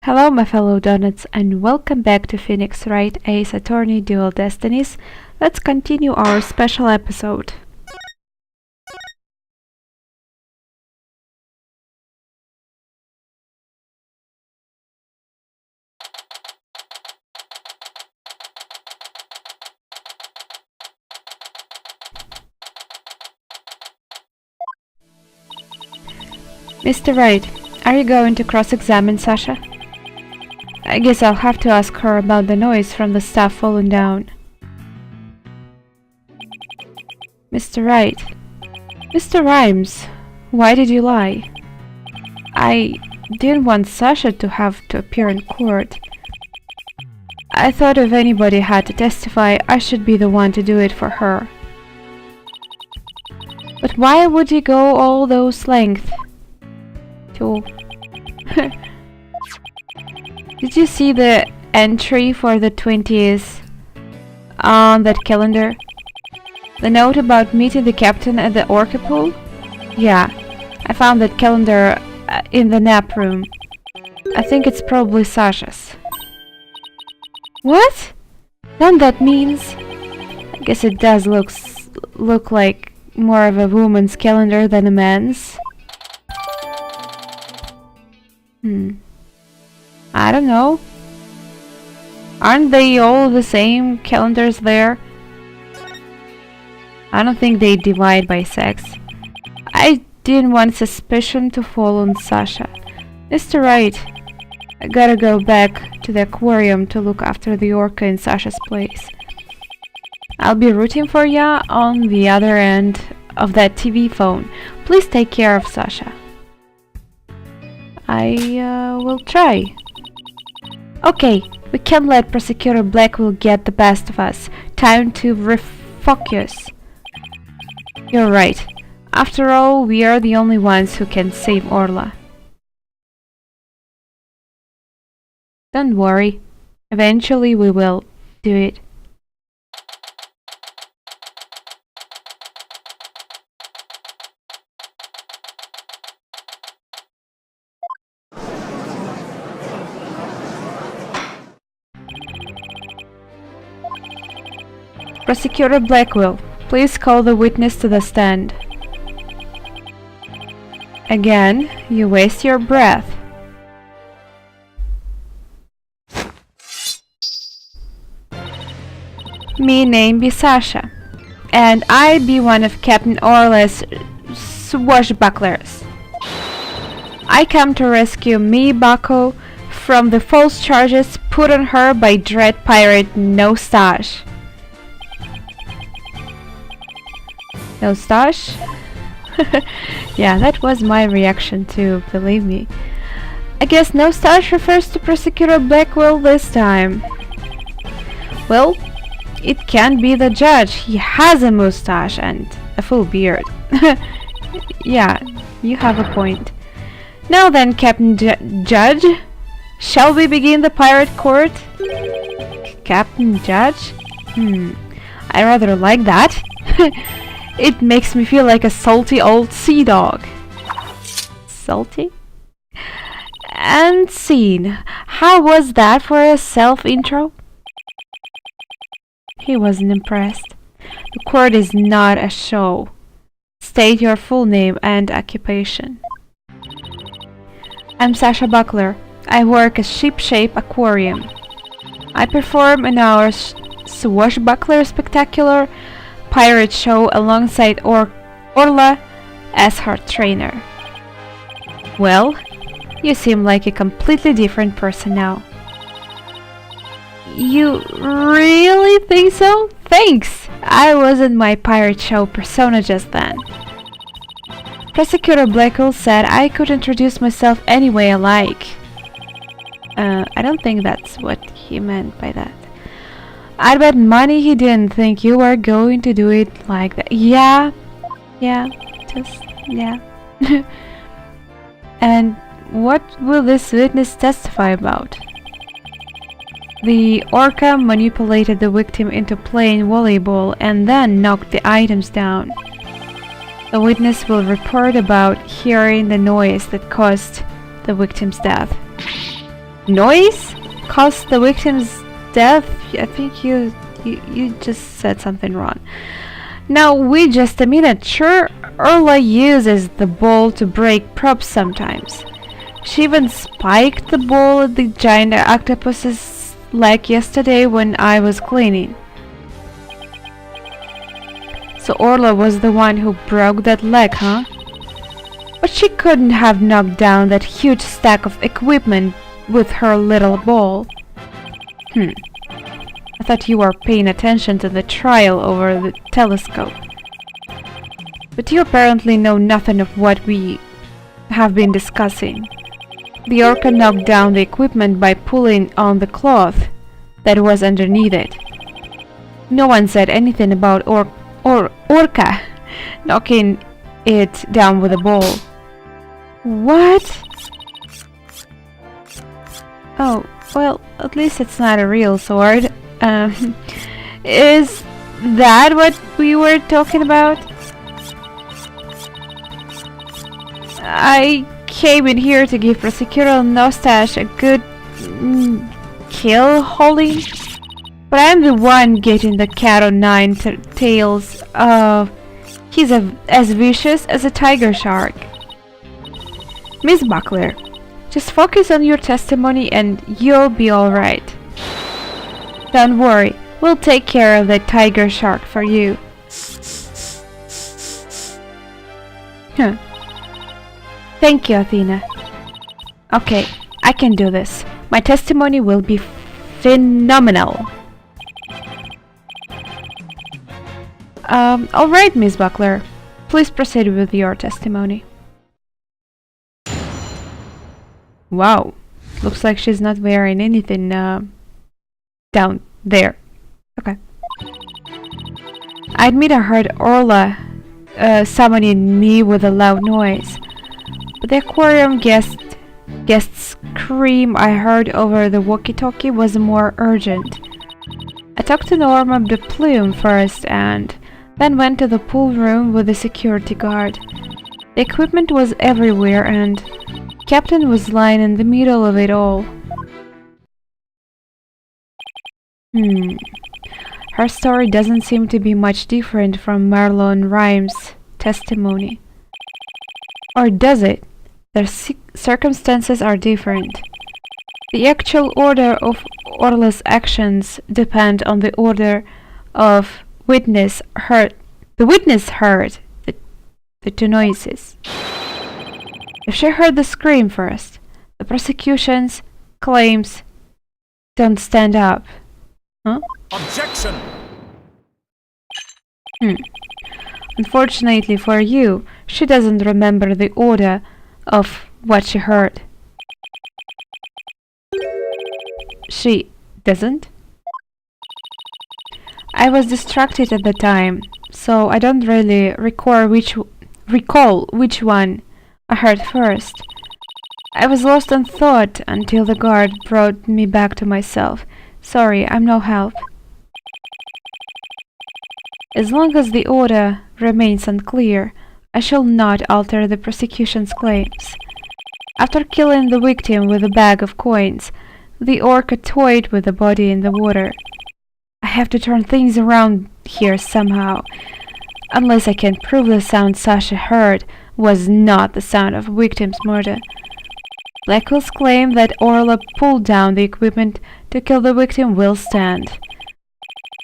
Hello my fellow donuts and welcome back to Phoenix Wright Ace Attorney Dual Destinies. Let's continue our special episode. Mr. Wright, are you going to cross-examine Sasha? I guess I'll have to ask her about the noise from the staff falling down. Mr. Wright. Mr. Rhymes, why did you lie? I didn't want Sasha to have to appear in court. I thought if anybody had to testify, I should be the one to do it for her. But why would you go all those lengths? Did you see the entry for the 20th on that calendar? The note about meeting the captain at the orca pool? Yeah, I found that calendar in the nap room. I think it's probably Sasha's. What? Then that means... I guess it does look like more of a woman's calendar than a man's. I don't know. Aren't they all the same calendars there? I don't think they divide by sex. I didn't want suspicion to fall on Sasha. Mr. Wright, I gotta go back to the aquarium to look after the orca in Sasha's place. I'll be rooting for ya on the other end of that TV phone. Please take care of Sasha. I will try. Okay, we can't let Prosecutor Blackwell get the best of us. Time to refocus. You're right. After all, we are the only ones who can save Orla. Don't worry. Eventually we will do it. Prosecutor Blackwell, please call the witness to the stand. Again, you waste your breath. Me name be Sasha, and I be one of Captain Orla's swashbucklers. I come to rescue me Bucko from the false charges put on her by dread pirate No Stash. No stash? Yeah, that was my reaction too, believe me. I guess no stash refers to Prosecutor Blackwell this time. Well, it can be the judge. He has a mustache and a full beard. Yeah, you have a point. Now then, Captain Judge, shall we begin the pirate court? Captain Judge? I rather like that. It makes me feel like a salty old sea dog. Salty? And scene. How was that for a self-intro? He wasn't impressed. The court is not a show. State your full name and occupation. I'm Sasha Buckler. I work at Ship Shape Aquarium. I perform in our Swashbuckler Spectacular pirate show alongside Orla as her trainer. Well, you seem like a completely different person now. You really think so? Thanks! I wasn't my pirate show persona just then. Prosecutor Blackwell said I could introduce myself any way I like. I don't think that's what he meant by that. I bet money he didn't think you were going to do it like that. Yeah. And what will this witness testify about? The orca manipulated the victim into playing volleyball and then knocked the items down. The witness will report about hearing the noise that caused the victim's death. Noise caused the victim's death? I think you just said something wrong. Now wait just a minute. Sure, Orla uses the ball to break props sometimes. She even spiked the ball at the giant octopus's leg yesterday when I was cleaning. So Orla was the one who broke that leg, huh? But she couldn't have knocked down that huge stack of equipment with her little ball. I thought you were paying attention to the trial over the telescope. But you apparently know nothing of what we have been discussing. The orca knocked down the equipment by pulling on the cloth that was underneath it. No one said anything about orca knocking it down with a ball. What? Oh, well, at least it's not a real sword. Is that what we were talking about? I came in here to give Prosecutor Nostache a good kill hauling, but I'm the one getting the cat o' nine tails. He's as vicious as a tiger shark. Miss Buckler, just focus on your testimony and you'll be alright. Don't worry, we'll take care of the tiger shark for you. Thank you, Athena. Okay, I can do this. My testimony will be phenomenal. Alright, Miss Buckler. Please proceed with your testimony. Wow, looks like she's not wearing anything down there. Okay. I admit I heard Orla summoning me with a loud noise, but the aquarium guest's scream I heard over the walkie-talkie was more urgent. I talked to Norma de Plume first and then went to the pool room with the security guard. The equipment was everywhere and Captain was lying in the middle of it all. Her story doesn't seem to be much different from Marlon Rhymes' testimony. Or does it? Their circumstances are different. The actual order of Orla's actions depend on the order of witness heard. The witness heard the two noises. If she heard the scream first, the prosecution's claims don't stand up. Huh? Objection! Unfortunately for you, she doesn't remember the order of what she heard. She doesn't? I was distracted at the time, so I don't really recall which one I heard first. I was lost in thought until the guard brought me back to myself. Sorry, I'm no help. As long as the order remains unclear, I shall not alter the prosecution's claims. After killing the victim with a bag of coins, the orca toyed with the body in the water. I have to turn things around here somehow, unless I can prove the sound Sasha heard was not the sound of victim's murder. Blackwell's claim that Orla pulled down the equipment to kill the victim will stand.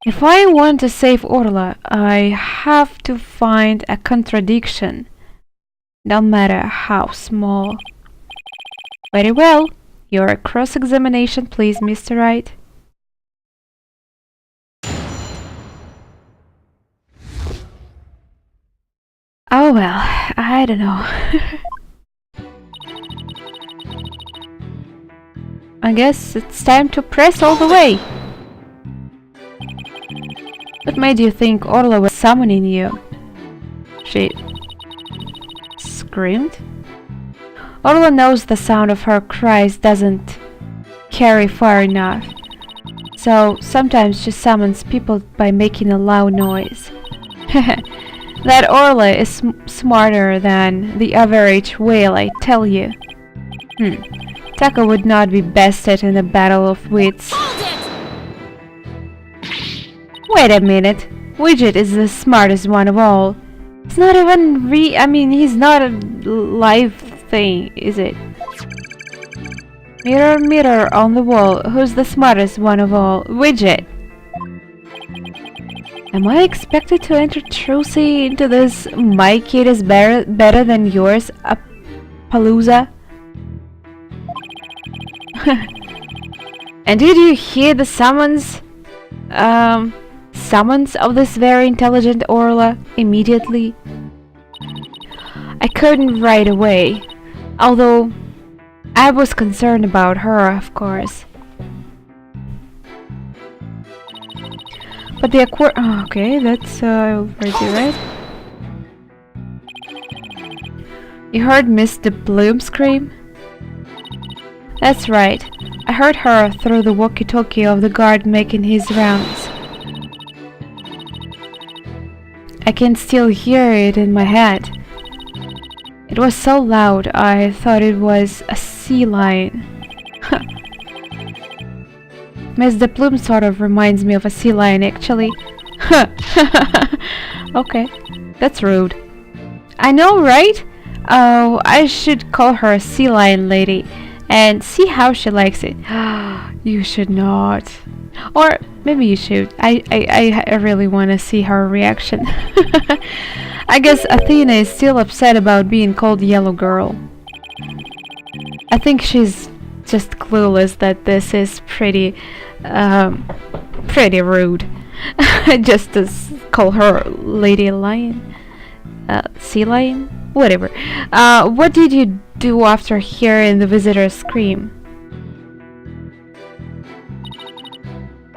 If I want to save Orla, I have to find a contradiction, no matter how small. Very well. Your cross-examination, please, Mr. Wright. Oh well, I don't know. I guess it's time to press all the way. What made you think Orla was summoning you? She screamed. Orla knows the sound of her cries doesn't carry far enough, so sometimes she summons people by making a loud noise. That Orla is smarter than the average whale, I tell you. Taka would not be bested in a battle of wits. Wait a minute. Widget is the smartest one of all. It's not even he's not a live thing, is it? Mirror, mirror on the wall, who's the smartest one of all? Widget! Am I expected to enter truly into this "my kid is better than yours" palooza? And did you hear the summons of this very intelligent Orla immediately? I couldn't right away, although I was concerned about her, of course. But the okay, that's already right. You heard Mr. Bloom scream? That's right. I heard her through the walkie-talkie of the guard making his rounds. I can still hear it in my head. It was so loud I thought it was a sea lion. Mr. Plume sort of reminds me of a sea lion, actually. Okay, that's rude. I know, right? Oh, I should call her a sea lion lady and see how she likes it. You should not. Or maybe you should. I really want to see her reaction. I guess Athena is still upset about being called Yellow Girl. I think she's just clueless that this is pretty rude. Just to call her Lady Lion, Sea Lion, whatever. What did you do after hearing the visitor scream?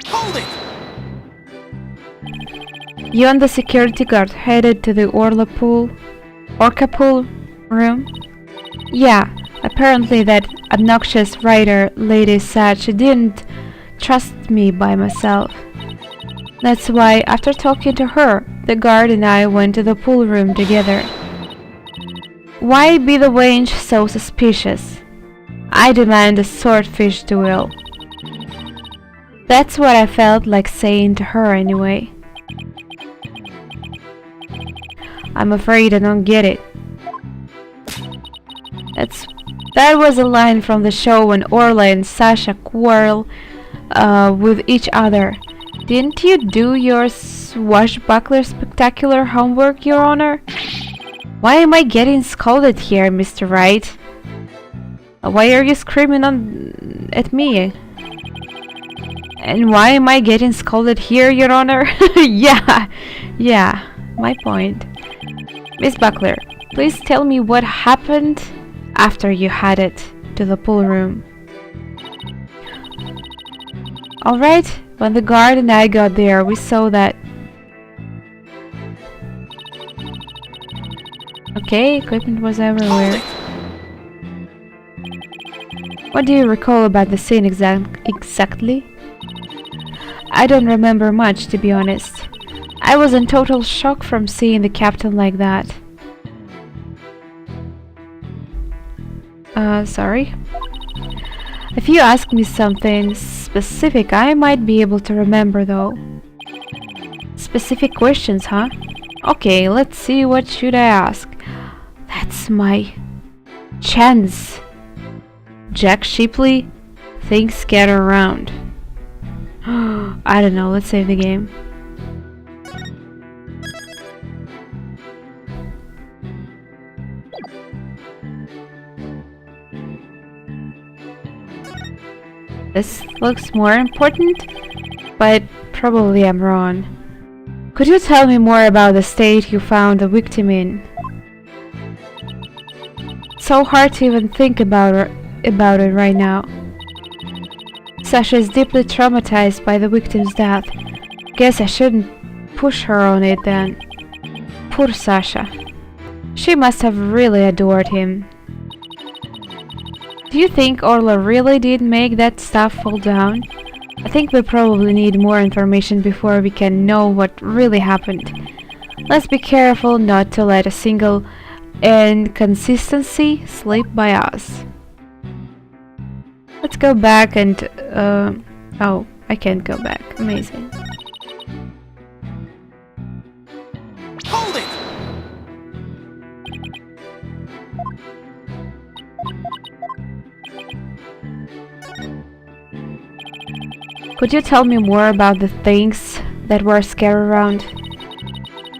Hold it! You and the security guard headed to the Orca pool room? Yeah, apparently that obnoxious writer lady said she didn't trust me by myself. That's why, after talking to her, the guard and I went to the pool room together. Why be the wench so suspicious? I demand a swordfish duel. That's what I felt like saying to her anyway. I'm afraid I don't get it. That was a line from the show when Orla and Sasha quarrel with each other. Didn't you do your swashbuckler spectacular homework, Your Honor? Why am I getting scolded here, Mr. Wright? Why are you screaming at me? And why am I getting scolded here, Your Honor? Yeah, my point. Miss Buckler, please tell me what happened after you headed to the pool room. Alright, when the guard and I got there, we saw that... Okay, equipment was everywhere. What do you recall about the scene exactly? I don't remember much, to be honest. I was in total shock from seeing the captain like that. Sorry? If you ask me something specific, I might be able to remember, though. Specific questions, huh? Okay, let's see, what should I ask? That's my chance. Jack Shipley, things get around. I don't know, let's save the game. This looks more important, but probably I'm wrong. Could you tell me more about the state you found the victim in? It's so hard to even think about it right now. Sasha is deeply traumatized by the victim's death. Guess I shouldn't push her on it then. Poor Sasha. She must have really adored him. Do you think Orla really did make that stuff fall down? I think we probably need more information before we can know what really happened. Let's be careful not to let a single inconsistency slip by us. Let's go back and oh, I can't go back. Amazing. Hold it! Could you tell me more about the things that were scattered around?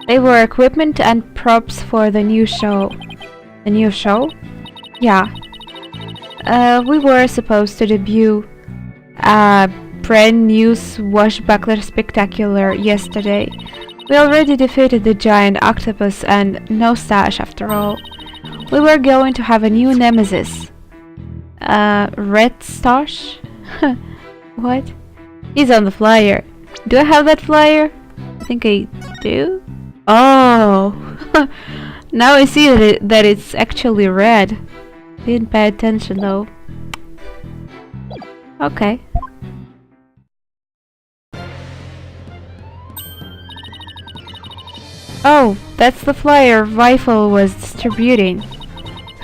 They were equipment and props for the new show. The new show? Yeah. We were supposed to debut a brand new swashbuckler spectacular yesterday. We already defeated the giant octopus and no stash after all. We were going to have a new nemesis. Red Stash? What? He's on the flyer. Do I have that flyer? I think I do. Oh! Now I see that it's actually red. Didn't pay attention though. Okay. Oh, that's the flyer Rifle was distributing.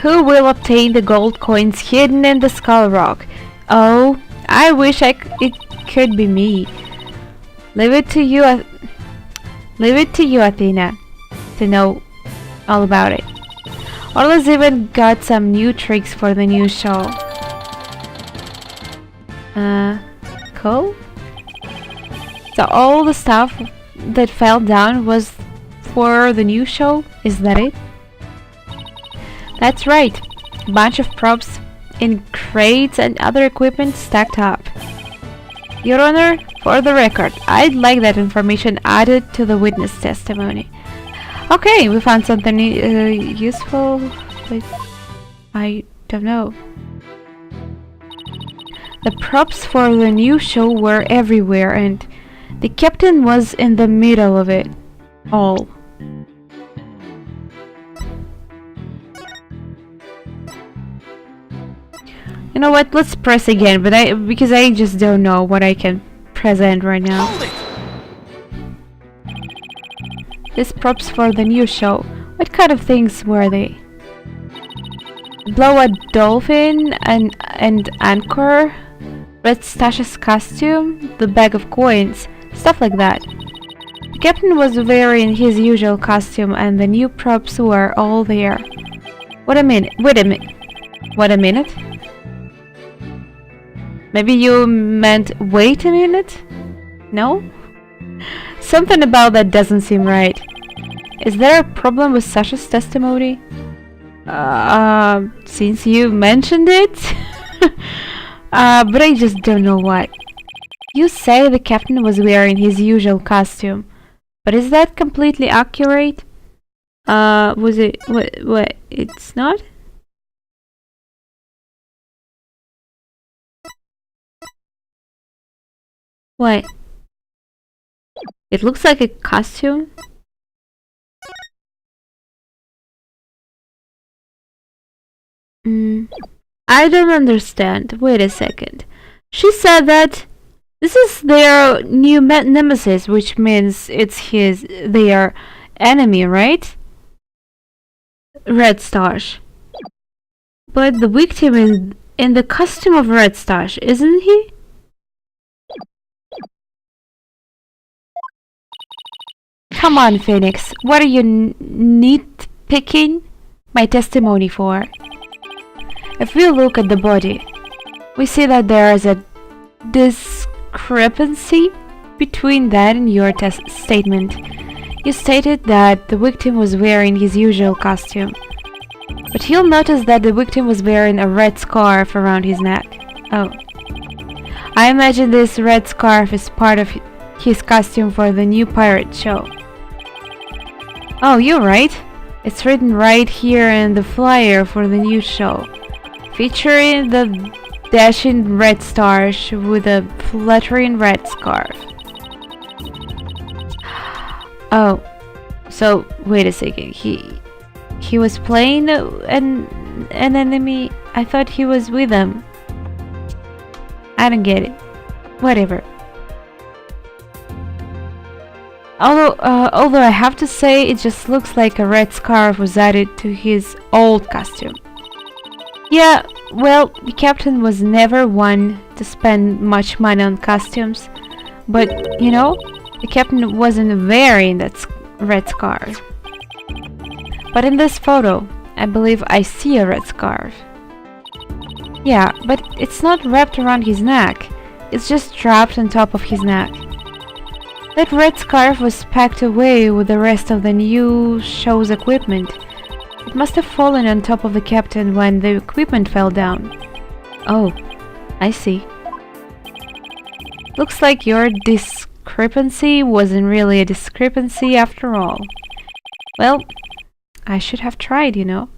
Who will obtain the gold coins hidden in the Skull Rock? Oh, I wish it could be me. Leave it to you, Athena, to know all about it. Orla's even got some new tricks for the new show. Cool. So all the stuff that fell down was for the new show? Is that it? That's right. A bunch of props in crates and other equipment stacked up. Your Honor, for the record, I'd like that information added to the witness testimony. Okay, we found something useful, but I don't know. The props for the new show were everywhere and the captain was in the middle of it all. You know what? Let's press again, but because I just don't know what I can present right now. Hold it! These props for the new show. What kind of things were they? Blow a dolphin, an anchor, Red Stash's costume, the bag of coins, stuff like that. The captain was wearing his usual costume and the new props were all there. Wait a minute. What a minute? Maybe you meant wait a minute? No? Something about that doesn't seem right. Is there a problem with Sasha's testimony? Since you mentioned it? But I just don't know why. You say the captain was wearing his usual costume. But is that completely accurate? Was it... What? It's not? What? It looks like a costume? I don't understand. Wait a second. She said that this is their new nemesis, which means it's their enemy, right? Red Stash. But the victim is in the costume of Red Stash, isn't he? Come on, Phoenix. What are you nitpicking my testimony for? If we look at the body, we see that there is a discrepancy between that and your statement. You stated that the victim was wearing his usual costume, but you'll notice that the victim was wearing a red scarf around his neck. Oh. I imagine this red scarf is part of his costume for the new pirate show. Oh, you're right. It's written right here in the flyer for the new show, featuring the dashing red stars with a fluttering red scarf. Oh, so wait a second. He was playing an enemy. I thought he was with them. I don't get it. Whatever. Although I have to say, it just looks like a red scarf was added to his old costume. Yeah, Well, the captain was never one to spend much money on costumes, but, you know, the captain wasn't wearing that red scarf. But in this photo, I believe I see a red scarf. Yeah, but it's not wrapped around his neck, it's just strapped on top of his neck. That red scarf was packed away with the rest of the new show's equipment. It must have fallen on top of the captain when the equipment fell down. Oh, I see. Looks like your discrepancy wasn't really a discrepancy after all. Well, I should have tried, you know.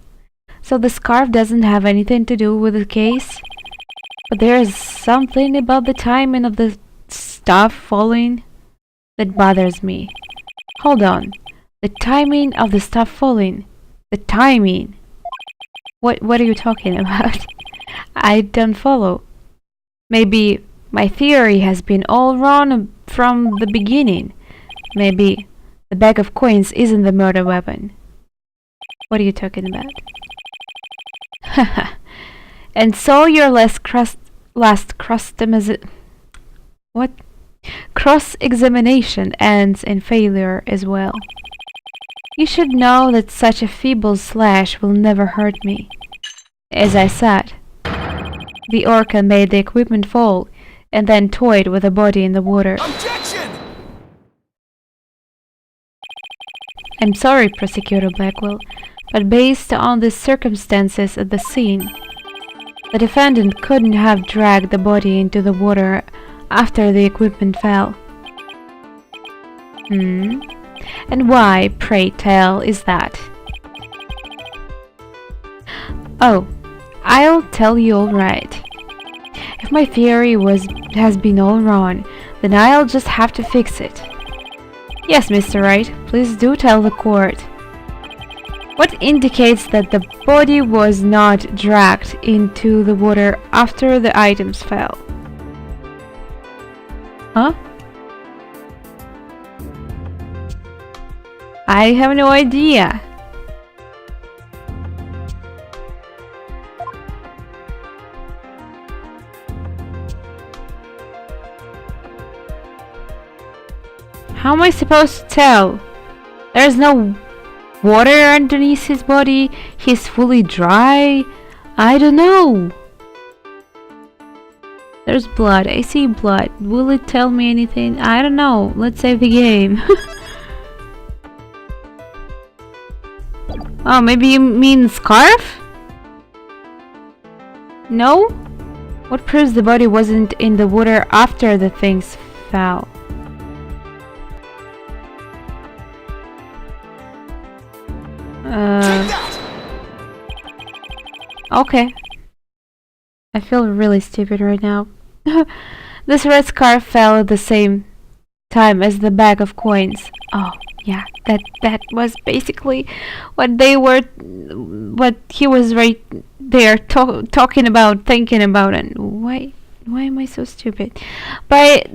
So the scarf doesn't have anything to do with the case? But there's something about the timing of the stuff falling that bothers me. Hold on. The timing of the stuff falling. The timing. What are you talking about? I don't follow. Maybe my theory has been all wrong from the beginning. Maybe the bag of coins isn't the murder weapon. What are you talking about? Haha. And so your cross-examination ends in failure as well. You should know that such a feeble slash will never hurt me. As I said, the orca made the equipment fall and then toyed with the body in the water. Objection! I'm sorry, Prosecutor Blackwell, but based on the circumstances at the scene, the defendant couldn't have dragged the body into the water after the equipment fell. And why, pray tell, is that? Oh, I'll tell you all right. If my theory has been all wrong, then I'll just have to fix it. Yes, Mr. Wright, please do tell the court. What indicates that the body was not dragged into the water after the items fell? Huh? I have no idea. How am I supposed to tell? There's no water underneath his body. He's fully dry. I don't know. There's blood. I see blood. Will it tell me anything? I don't know. Let's save the game. Oh, maybe you mean scarf? No? What proves the body wasn't in the water after the things fell? Okay. I feel really stupid right now. This red scarf fell at the same time as the bag of coins. Oh, yeah, that was basically what he was right there talking about, thinking about, and why am I so stupid? But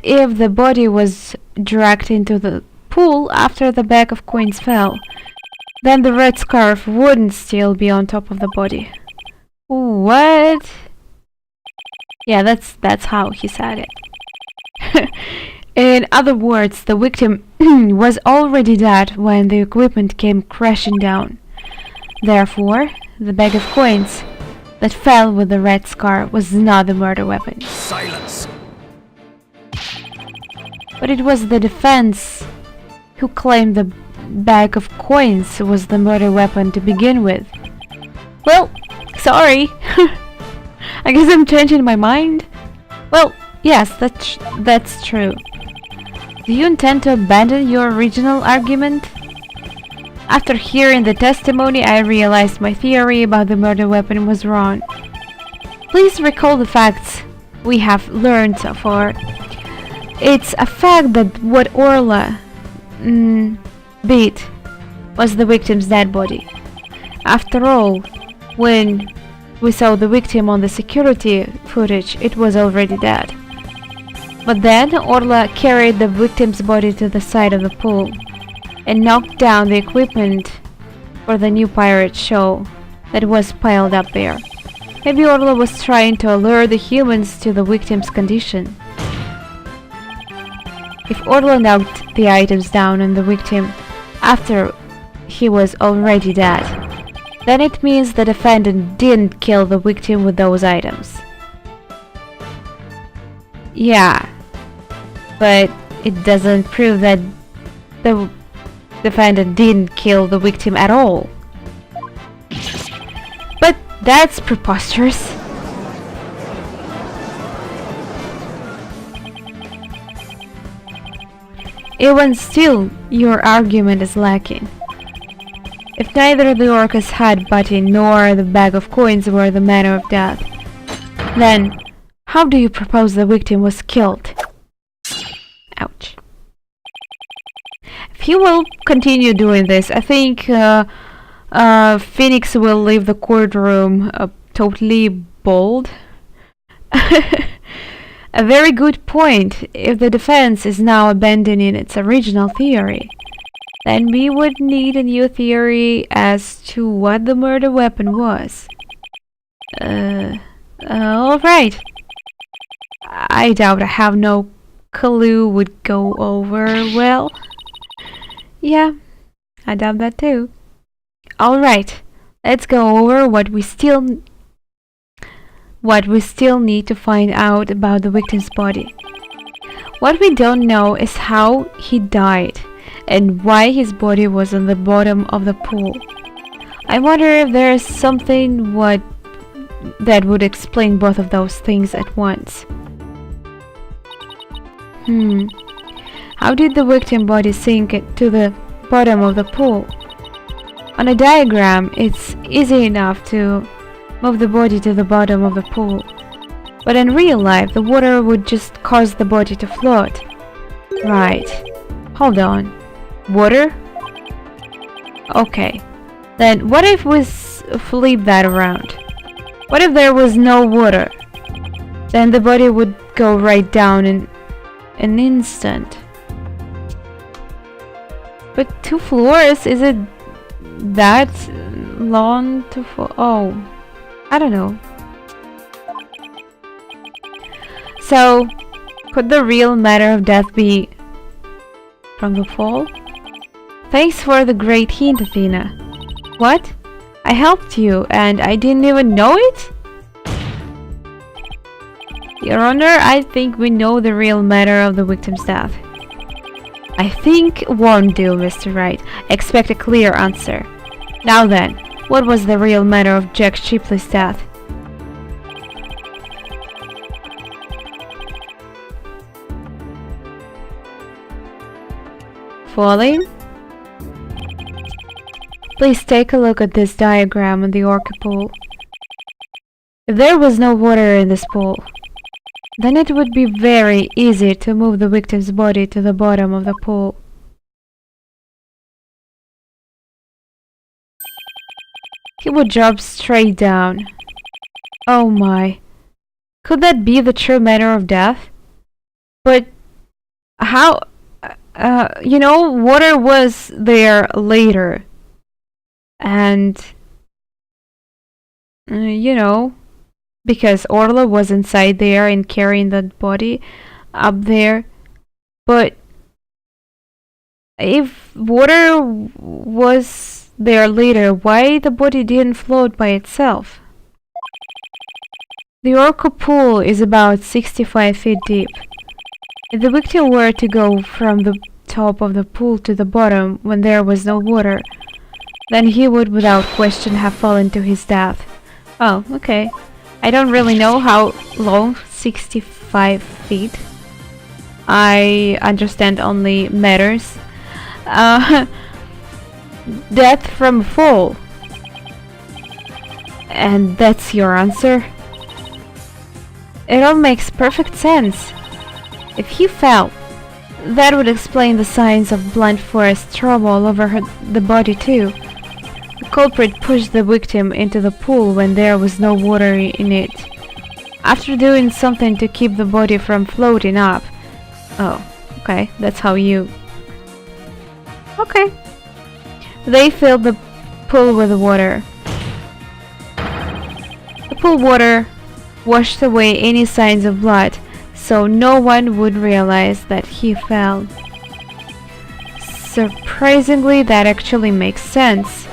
if the body was dragged into the pool after the bag of coins fell, then the red scarf wouldn't still be on top of the body. What? Yeah, that's how he said it. In other words, the victim was already dead when the equipment came crashing down. Therefore, the bag of coins that fell with the red scarf was not the murder weapon. Silence! But it was the defense who claimed the bag of coins was the murder weapon to begin with. Well, sorry. I guess I'm changing my mind. Well, yes, that's true. Do you intend to abandon your original argument? After hearing the testimony, I realized my theory about the murder weapon was wrong. Please recall the facts we have learned so far. It's a fact that what Orla beat was the victim's dead body. After all, when we saw the victim on the security footage, it was already dead. But then Orla carried the victim's body to the side of the pool and knocked down the equipment for the new pirate show that was piled up there. Maybe Orla was trying to allure the humans to the victim's condition. If Orla knocked the items down on the victim after he was already dead, then it means the defendant didn't kill the victim with those items. Yeah, but it doesn't prove that the defendant didn't kill the victim at all. But that's preposterous. Even still, your argument is lacking. If neither the Orca's hat button nor the bag of coins were the manner of death, then how do you propose the victim was killed? Ouch. If he will continue doing this, I think Phoenix will leave the courtroom totally bald. A very good point. If the defense is now abandoning its original theory, then we would need a new theory as to what the murder weapon was. Alright. I doubt I have no clue would go over well. Yeah, I doubt that too. Alright, let's go over what we still need to find out about the victim's body. What we don't know is how he died and why his body was on the bottom of the pool. I wonder if there is something that would explain both of those things at once. How did the victim body sink to the bottom of the pool? On a diagram, it's easy enough to move the body to the bottom of the pool. But in real life, the water would just cause the body to float. Right. Hold on. Water? Okay. Then what if we flip that around? What if there was no water? Then the body would go right down in an instant. But 2 floors? Is it that long to fall? Oh, I don't know. So, could the real matter of death be from the fall? Thanks for the great hint, Athena. What? I helped you and I didn't even know it? Your Honor, I think we know the real matter of the victim's death. I think won't do, Mr. Wright. Expect a clear answer. Now then, what was the real matter of Jack Shipley's death? Falling? Please take a look at this diagram on the orca pool. If there was no water in this pool, then it would be very easy to move the victim's body to the bottom of the pool. He would drop straight down. Oh my. Could that be the true manner of death? But how... water was there later. And... because Orla was inside there and carrying that body up there. But if water was there later, why the body didn't float by itself? The orca pool is about 65 feet deep. If the victim were to go from the top of the pool to the bottom when there was no water, then he would without question have fallen to his death. Oh, okay. I don't really know how long 65 feet. I understand only meters. Death from a fall. And that's your answer? It all makes perfect sense. If he fell, that would explain the signs of blunt force trauma all over the body too. The culprit pushed the victim into the pool when there was no water in it, after doing something to keep the body from floating up. Oh, okay, that's how you... Okay. They filled the pool with water. The pool water washed away any signs of blood, so no one would realize that he fell. Surprisingly, that actually makes sense.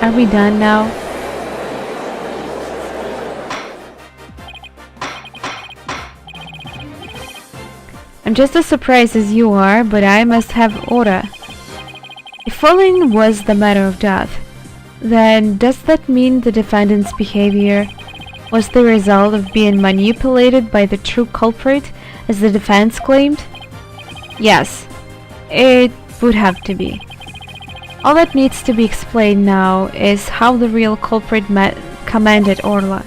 Are we done now? I'm just as surprised as you are, but I must have aura. If falling was the matter of death, then does that mean the defendant's behavior was the result of being manipulated by the true culprit, as the defense claimed? Yes, it would have to be. All that needs to be explained now is how the real culprit commanded Orla.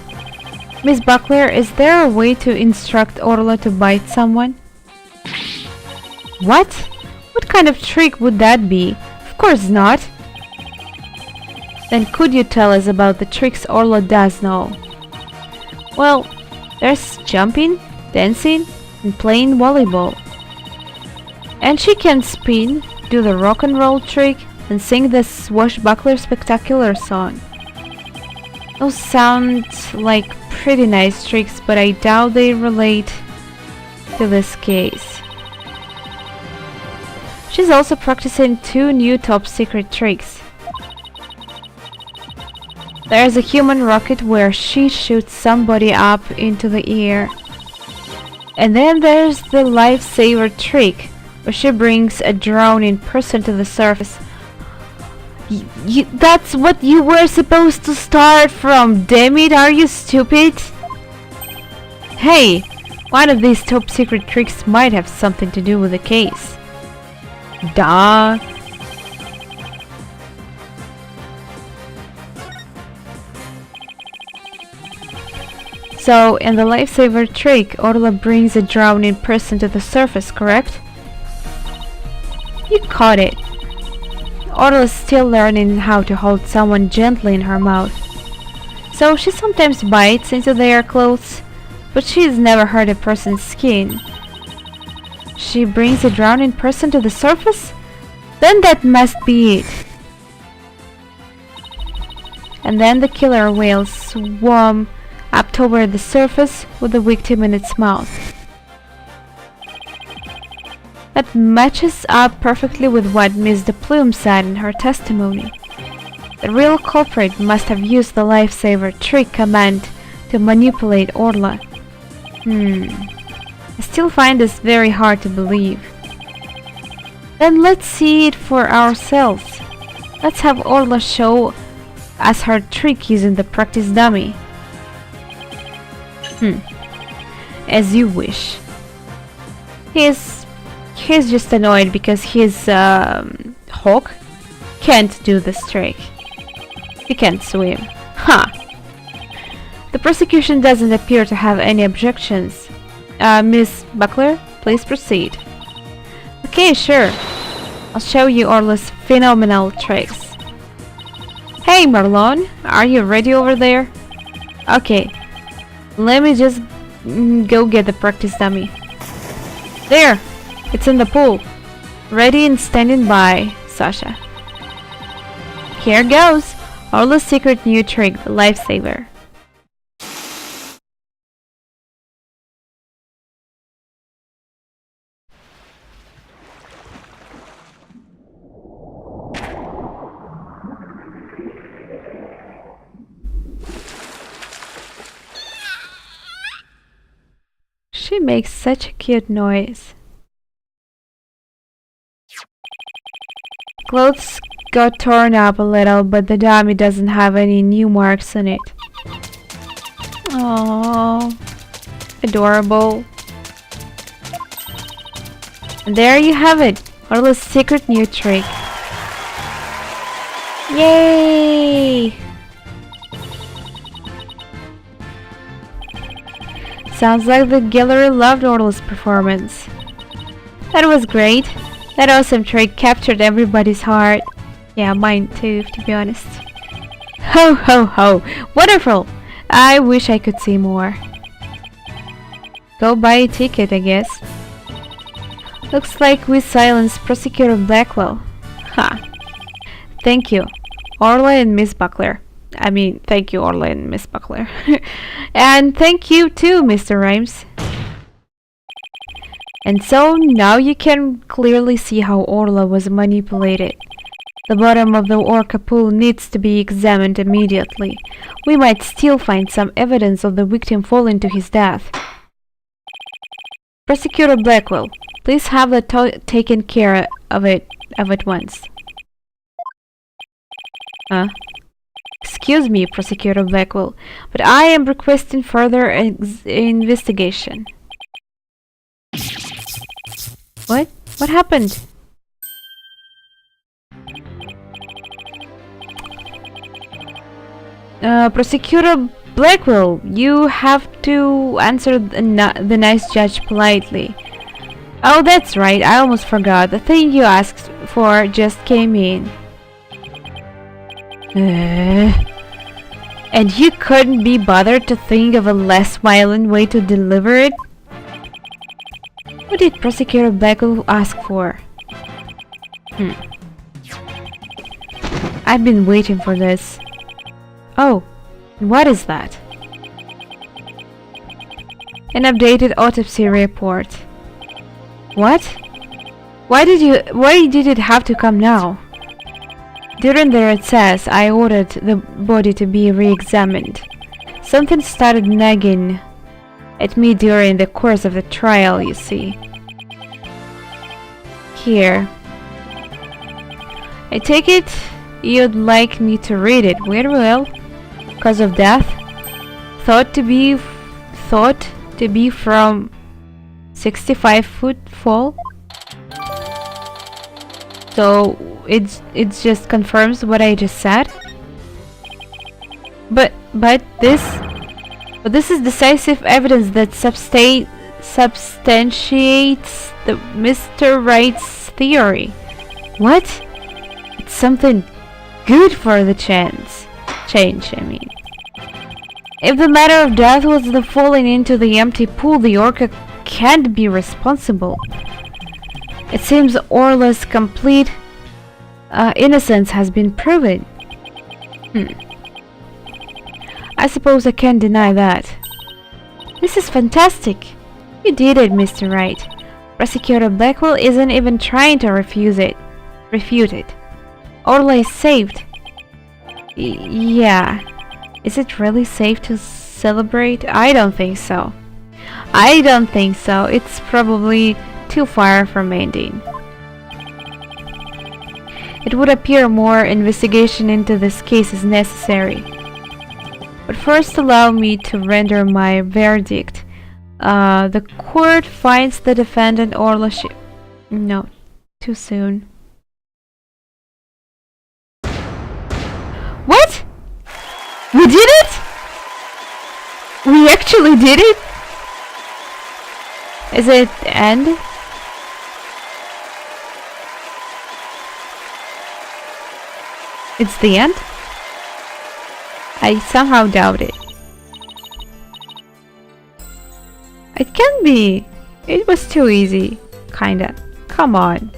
Miss Buckler, is there a way to instruct Orla to bite someone? What? What kind of trick would that be? Of course not. Then could you tell us about the tricks Orla does know? Well, there's jumping, dancing, and playing volleyball. And she can spin, do the rock and roll trick, and sing the swashbuckler spectacular song. Those sound like pretty nice tricks, but I doubt they relate to this case. She's also practicing 2 new top secret tricks. There's a human rocket where she shoots somebody up into the air. And then there's the lifesaver trick, where she brings a drowning person to the surface. That's what you were supposed to start from, damn it, are you stupid? Hey, one of these top secret tricks might have something to do with the case. Duh. So, in the lifesaver trick, Orla brings a drowning person to the surface, correct? You caught it. Orla is still learning how to hold someone gently in her mouth. So she sometimes bites into their clothes, but she's never hurt a person's skin. She brings a drowning person to the surface? Then that must be it. And then the killer whale swam up toward the surface with the victim in its mouth. That matches up perfectly with what Miss De Plume said in her testimony. The real culprit must have used the lifesaver trick command to manipulate Orla. I still find this very hard to believe. Then let's see it for ourselves. Let's have Orla show us her trick using the practice dummy. As you wish. He's just annoyed because his hawk can't do this trick. He can't swim. The prosecution doesn't appear to have any objections. Miss Buckler, please proceed. Okay, sure. I'll show you Orla's phenomenal tricks. Hey Marlon, are you ready over there? Okay, let me just go get the practice dummy. There! It's in the pool. Ready and standing by, Sasha. Here goes! Orla's secret new trick, the lifesaver. She makes such a cute noise. Clothes got torn up a little, but the dummy doesn't have any new marks on it. Aww, adorable. And there you have it, Orla's secret new trick. Yay! Sounds like the gallery loved Orla's performance. That was great. That awesome trick captured everybody's heart. Yeah, mine too, to be honest. Ho ho ho! Wonderful! I wish I could see more. Go buy a ticket, I guess. Looks like we silenced Prosecutor Blackwell. Ha! Thank you. Orla and Miss Buckler. I mean, thank you, Orla and Miss Buckler. And thank you too, Mr. Rhymes. And so now you can clearly see how Orla was manipulated. The bottom of the orca pool needs to be examined immediately. We might still find some evidence of the victim falling to his death. Prosecutor Blackwell, please have that taken care of at once. Excuse me, Prosecutor Blackwell, but I am requesting further investigation. What? What happened? Prosecutor Blackwell, you have to answer the nice judge politely. Oh, that's right, I almost forgot. The thing you asked for just came in. And you couldn't be bothered to think of a less violent way to deliver it? What did Prosecutor Blackwell ask for? I've been waiting for this. Oh, what is that? An updated autopsy report. What? Why did it have to come now? During the recess, I ordered the body to be re-examined. Something started nagging at me during the course of the trial, you see. Here. I take it you'd like me to read it. Very well. Cause of death? Thought to be from 65-foot fall? So it just confirms what I just said? But this is decisive evidence that substantiates the Mr. Wright's theory. What? It's something good for the change, I mean. If the matter of death was the falling into the empty pool, the orca can't be responsible. It seems Orla's complete innocence has been proven. I suppose I can't deny that. This is fantastic. You did it, Mr. Wright. Prosecutor Blackwell isn't even trying to refute it. Orla is saved. Yeah. Is it really safe to celebrate? I don't think so. It's probably too far from ending. It would appear more investigation into this case is necessary. But first allow me to render my verdict. The court finds the defendant Orla No, too soon. What? We did it? We actually did it? Is it the end? It's the end? I somehow doubt it. It can be. It was too easy. Kinda. Come on.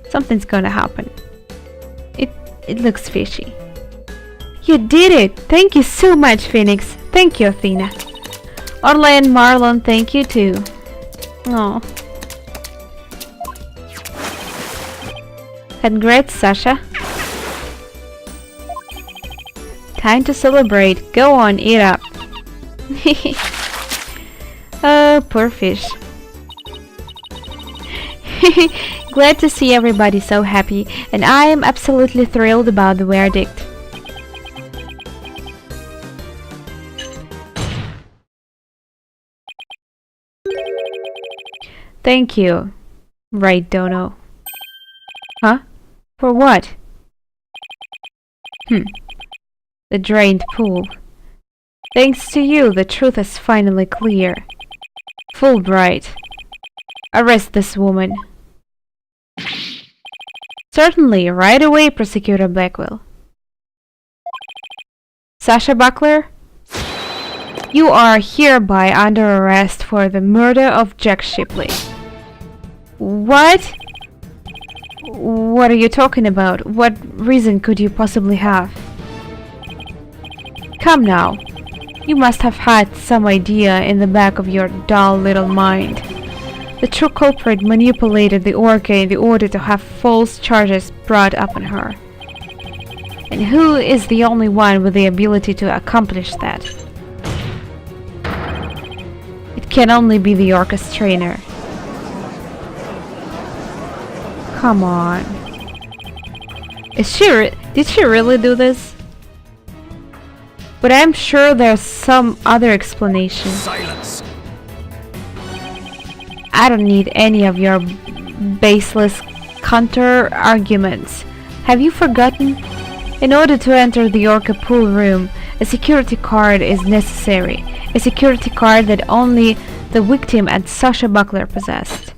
Something's gonna happen. It looks fishy. You did it! Thank you so much, Phoenix. Thank you, Athena. Orla and Marlon, thank you too. Oh. Congrats, Sasha. Time to celebrate. Go on, eat up. Oh, poor fish. Glad to see everybody so happy, and I am absolutely thrilled about the verdict. Thank you. Right, Dono. Huh? For what? The drained pool. Thanks to you, the truth is finally clear. Fulbright. Arrest this woman. Certainly, right away, Prosecutor Blackwell. Sasha Buckler? You are hereby under arrest for the murder of Jack Shipley. What? What are you talking about? What reason could you possibly have? Come now. You must have had some idea in the back of your dull little mind. The true culprit manipulated the orca in order to have false charges brought upon her. And who is the only one with the ability to accomplish that? It can only be the orca's trainer. Come on. Did she really do this? But I'm sure there's some other explanation. Silence. I don't need any of your baseless counter arguments. Have you forgotten? In order to enter the orca pool room, a security card is necessary. A security card that only the victim and Sasha Buckler possessed.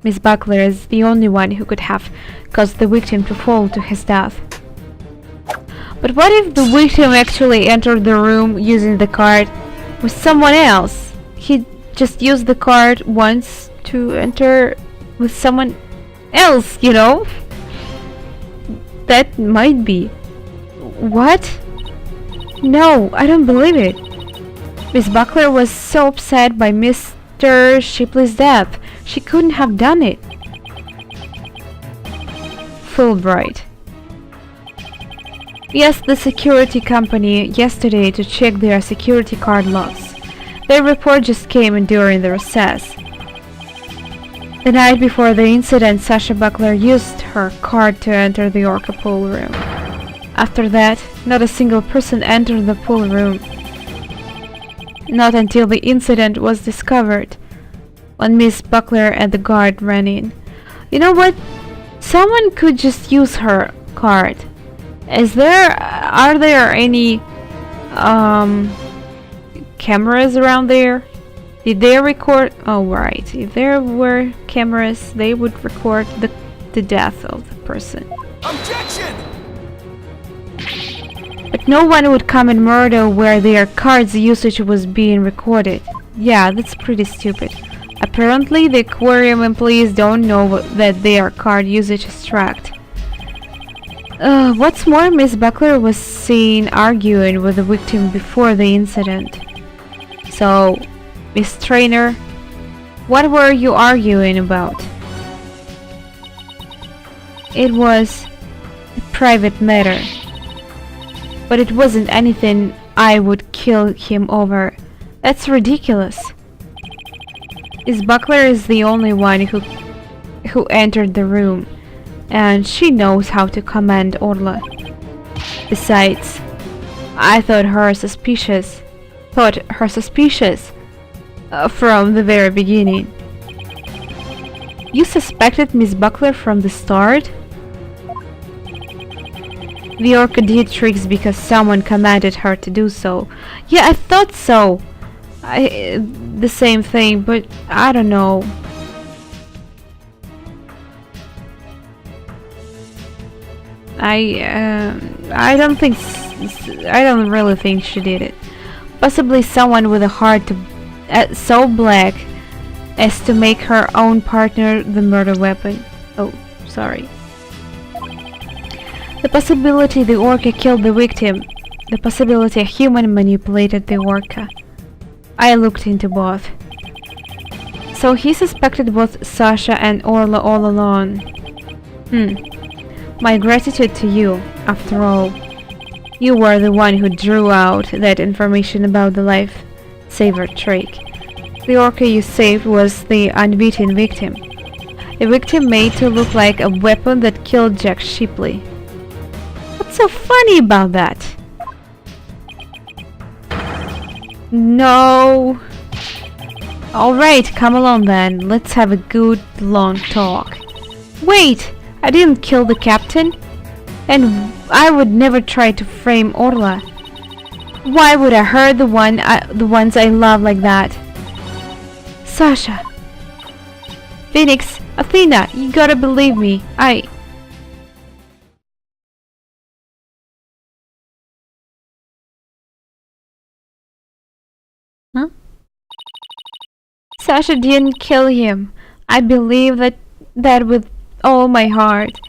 Miss Buckler is the only one who could have caused the victim to fall to his death. But what if the victim actually entered the room using the card with someone else? He just used the card once to enter with someone else, you know? That might be. What? No, I don't believe it. Miss Buckler was so upset by Mr. Shipley's death. She couldn't have done it. Fulbright. Yes, the security company yesterday to check their security card logs. Their report just came in during the recess. The night before the incident, Sasha Buckler used her card to enter the orca pool room. After that, not a single person entered the pool room. Not until the incident was discovered, when Miss Buckler and the guard ran in. You know what? Someone could just use her card. Are there any cameras around there? Did they record? Oh, right. If there were cameras, they would record the death of the person. Objection! But no one would come and murder where their card's usage was being recorded. Yeah, that's pretty stupid. Apparently, the aquarium employees don't know that their card usage is tracked. What's more, Miss Buckler was seen arguing with the victim before the incident. So, Miss Trainer, what were you arguing about? It was a private matter. But it wasn't anything I would kill him over. That's ridiculous. Miss Buckler is the only one who entered the room, and she knows how to command Orla. Besides, I thought her suspicious from the very beginning. You suspected Miss Buckler from the start? The orca did tricks because someone commanded her to do so. Yeah, I thought so. The same thing, but I don't know. I don't really think she did it. Possibly someone with a heart so black as to make her own partner the murder weapon. Oh, sorry. The possibility the orca killed the victim. The possibility a human manipulated the orca. I looked into both. So he suspected both Sasha and Orla all along. My gratitude to you, after all. You were the one who drew out that information about the lifesaver trick. The orca you saved was the unbeaten victim. A victim made to look like a weapon that killed Jack Shipley. What's so funny about that? No. Alright, come along then. Let's have a good long talk. Wait! I didn't kill the captain. And I would never try to frame Orla. Why would I hurt the ones I love like that? Sasha. Phoenix, Athena, you gotta believe me. Huh? Sasha didn't kill him. I believe that with all my heart.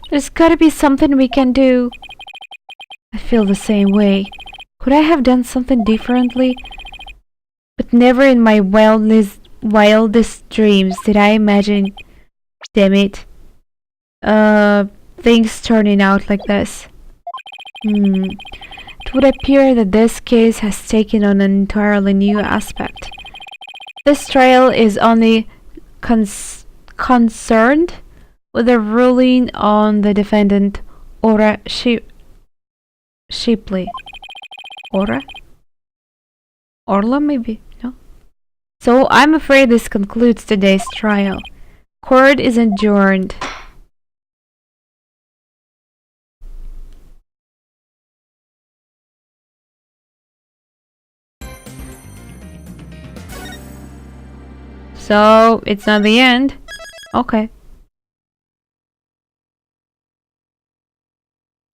There's gotta be something we can do. I feel the same way. Could I have done something differently? But never in my wildest dreams did I imagine, damn it, things turning out like this. It would appear that this case has taken on an entirely new aspect. This trial is only concerned with a ruling on the defendant, Ora Shipley. Ora? Orla, maybe? No? So I'm afraid this concludes today's trial. Court is adjourned. So, it's not the end. Okay.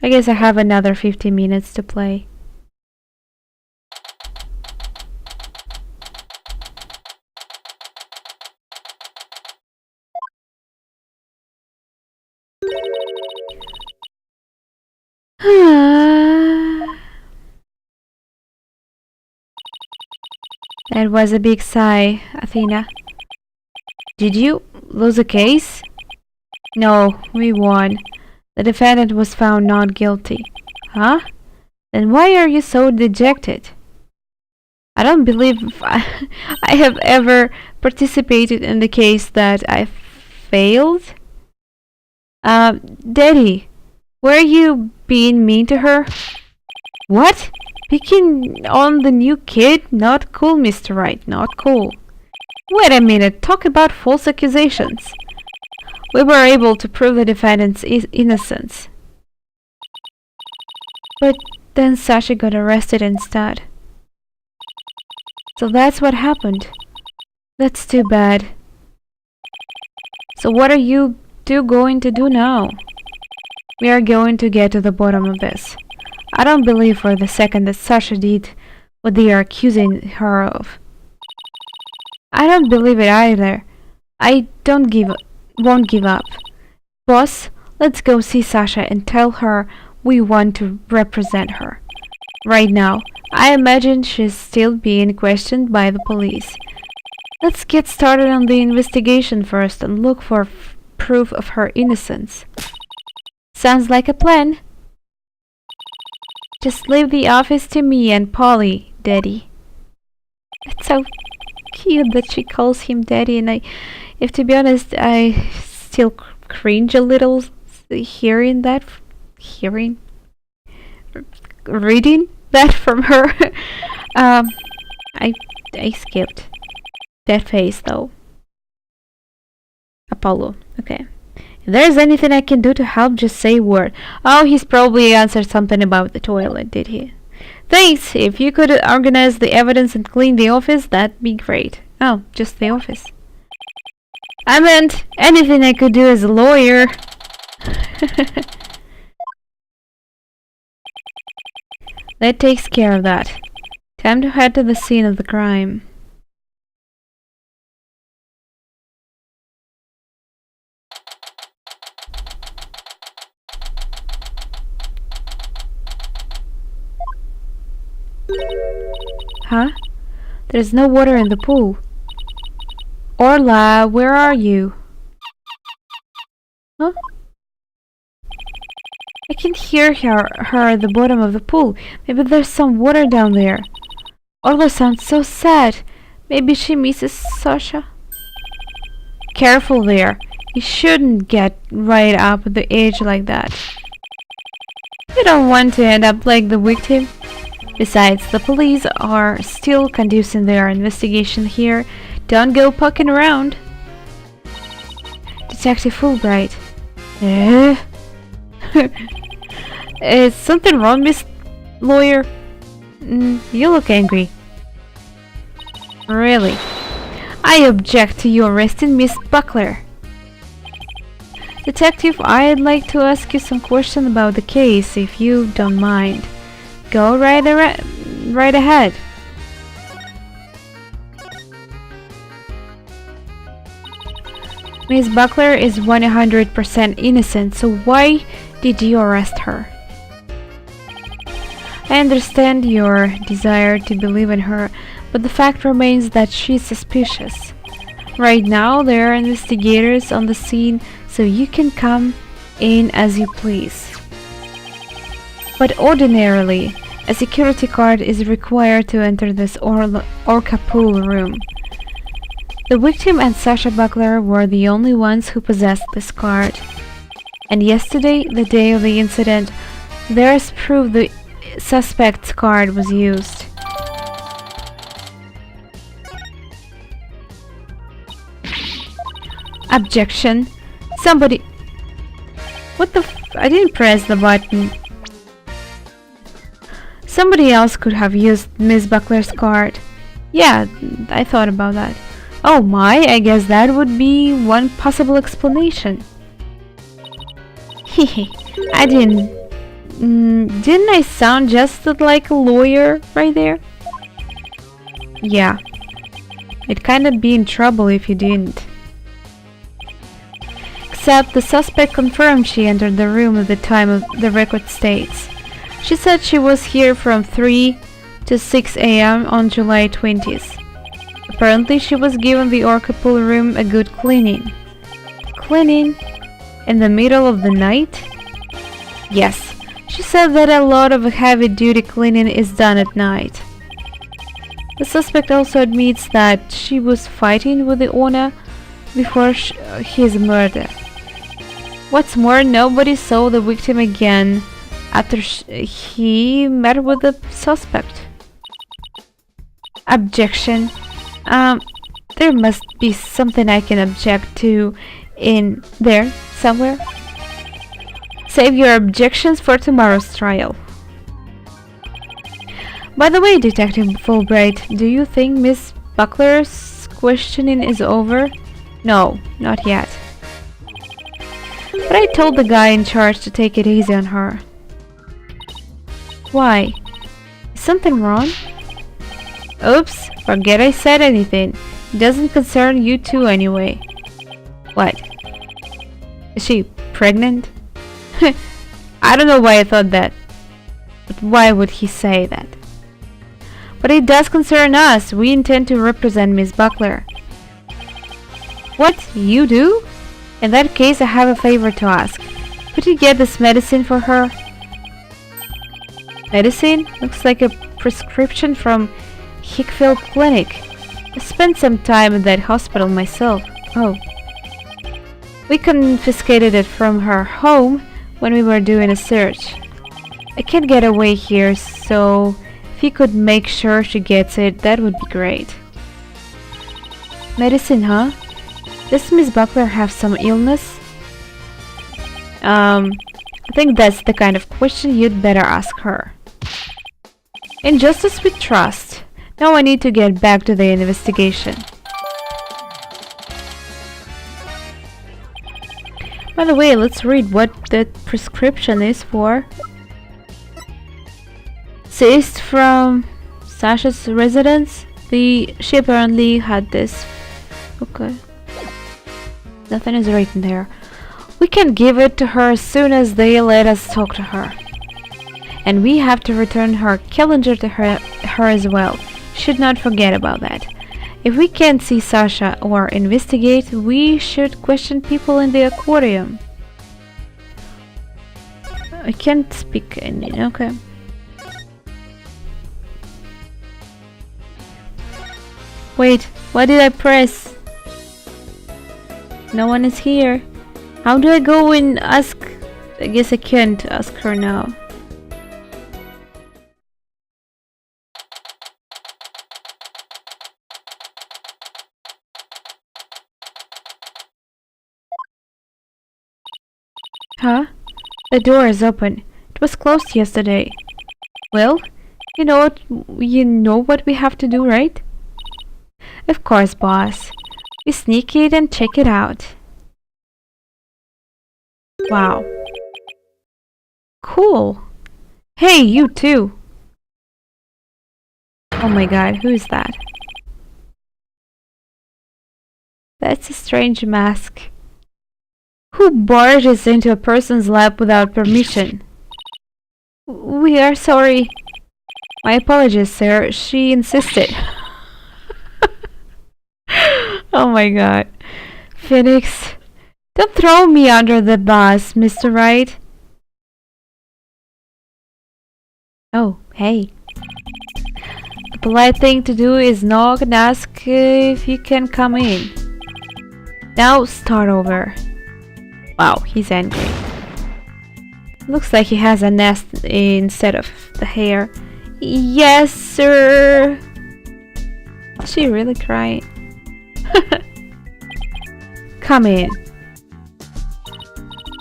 I guess I have another 15 minutes to play. That was a big sigh, Athena. Did you lose a case? No, we won. The defendant was found not guilty. Huh? Then why are you so dejected? I don't believe I have ever participated in the case that I failed. Daddy, were you being mean to her? What? Picking on the new kid? Not cool, Mr. Wright, not cool. Wait a minute, talk about false accusations. We were able to prove the defendant's innocence. But then Sasha got arrested instead. So that's what happened. That's too bad. So what are you two going to do now? We are going to get to the bottom of this. I don't believe for the second that Sasha did what they are accusing her of. I don't believe it either. I won't give up. Boss, let's go see Sasha and tell her we want to represent her. Right now, I imagine she's still being questioned by the police. Let's get started on the investigation first and look for proof of her innocence. Sounds like a plan. Just leave the office to me and Polly, Daddy. It's so cute that she calls him Daddy, and if to be honest, I still cringe a little reading that from her. I skipped that face though. Apollo, okay. If there's anything I can do to help, just say a word. Oh, he's probably answered something about the toilet, did he? Thanks! If you could organize the evidence and clean the office, that'd be great. Oh, just the office. I meant anything I could do as a lawyer. That takes care of that. Time to head to the scene of the crime. Huh? There's no water in the pool. Orla, where are you? Huh? I can hear her at the bottom of the pool. Maybe there's some water down there. Orla sounds so sad. Maybe she misses Sasha. Careful there. You shouldn't get right up the edge like that. You don't want to end up like the victim. Besides, the police are still conducting their investigation here. Don't go poking around. Detective Fulbright. Is something wrong, Miss Lawyer? You look angry. Really? I object to you arresting Miss Buckler. Detective, I'd like to ask you some questions about the case, if you don't mind. Go right ahead. Miss Buckler is 100% innocent, so why did you arrest her? I understand your desire to believe in her, but the fact remains that she's suspicious. Right now, there are investigators on the scene, so you can come in as you please. But ordinarily, a security card is required to enter this orca pool room. The victim and Sasha Buckler were the only ones who possessed this card. And yesterday, the day of the incident, there is proof the suspect's card was used. Objection. Somebody... What the I didn't press the button. Somebody else could have used Miss Buckler's card. Yeah, I thought about that. Oh my, I guess that would be one possible explanation. Hehe, I didn't I sound just like a lawyer right there? Yeah. It'd kinda be in trouble if you didn't. Except the suspect confirmed she entered the room at the time of the record states. She said she was here from 3 to 6 a.m. on July 20th. Apparently she was given the orca pool room a good cleaning. Cleaning? In the middle of the night? Yes. She said that a lot of heavy-duty cleaning is done at night. The suspect also admits that she was fighting with the owner before his murder. What's more, nobody saw the victim again after he met with the suspect. Objection. There must be something I can object to in there somewhere. Save your objections for tomorrow's trial. By the way, Detective Fulbright, do you think Miss Buckler's questioning is over? No, not yet. But I told the guy in charge to take it easy on her. Why? Is something wrong? Oops, forget I said anything. It doesn't concern you two anyway. What? Is she pregnant? I don't know why I thought that. But why would he say that? But it does concern us. We intend to represent Miss Buckler. What? You do? In that case, I have a favor to ask. Could you get this medicine for her? Medicine? Looks like a prescription from Hickfield Clinic. I spent some time at that hospital myself. Oh. We confiscated it from her home when we were doing a search. I can't get away here, so if you could make sure she gets it, that would be great. Medicine, huh? Does Miss Buckler have some illness? I think that's the kind of question you'd better ask her. In justice we trust. Now I need to get back to the investigation. By the way, let's read what the prescription is for. Seized from Sasha's residence. She apparently had this. Okay. Nothing is written there. We can give it to her as soon as they let us talk to her. And we have to return her calendar to her as well. Should not forget about that. If we can't see Sasha or investigate, we should question people in the aquarium. I can't speak Indian, okay. Wait, what did I press? No one is here. How do I go and ask? I guess I can't ask her now. Huh? The door is open. It was closed yesterday. Well, you know what we have to do, right? Of course, boss. We sneak it and check it out. Wow. Cool. Hey, you too. Oh my god, who is that? That's a strange mask. Who barges into a person's lab without permission? We are sorry. My apologies, sir. She insisted. Oh my god. Phoenix, don't throw me under the bus, Mr. Wright. Oh, hey. The polite thing to do is knock and ask if you can come in. Now start over. Wow, he's angry. Looks like he has a nest instead of the hair. Yes, sir. Is she really crying? Come in.